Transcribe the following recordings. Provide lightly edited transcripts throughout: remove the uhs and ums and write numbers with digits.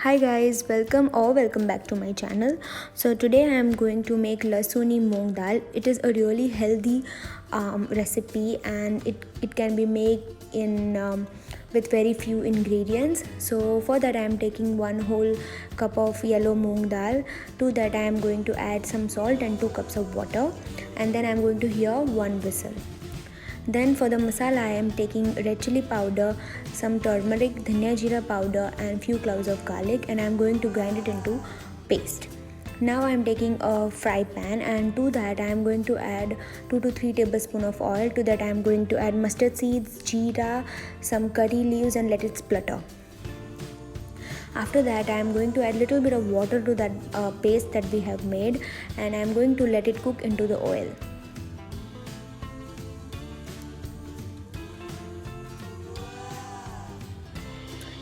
Hi guys, welcome back to my channel. So today I am going to make lahsooni mung dal. It is a really healthy recipe, and it can be made in with very few ingredients. So for that I am taking one whole cup of yellow mung dal. To that I am going to add some salt and 2 cups of water, and then I am going to hear one whistle. Then for the masala I am taking red chili powder, some turmeric, dhania jeera powder and few cloves of garlic, and I am going to grind it into paste. Now I am taking a fry pan, and to that I am going to add 2 to 3 tablespoons of oil. To that I am going to add mustard seeds, jeera, some curry leaves and let it splutter. After that I am going to add little bit of water to that paste that we have made, and I am going to let it cook into the oil.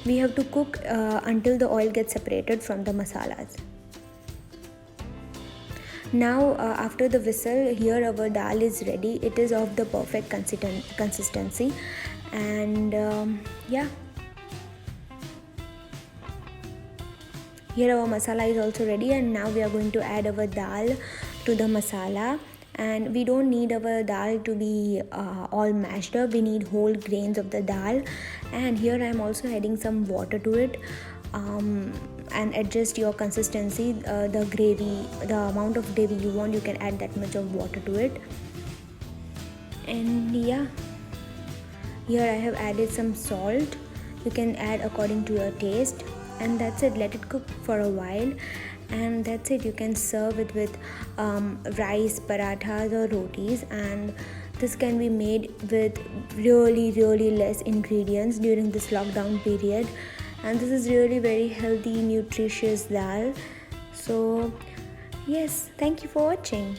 We have to cook until the oil gets separated from the masalas. Now after the whistle, here our dal is ready. It is of the perfect consistency, and yeah, here our masala is also ready, and now we are going to add our dal to the masala. And we don't need our dal to be all mashed up. We need whole grains of the dal, and here I am also adding some water to it, and adjust your consistency, the gravy, the amount of gravy you want, you can add that much of water to it. And yeah, here I have added some salt. You can add according to your taste, and that's it. Let it cook for a while, and that's it. You can serve it with rice, parathas or rotis, and this can be made with really less ingredients during this lockdown period, and this is really very healthy, nutritious dal. So yes, thank you for watching.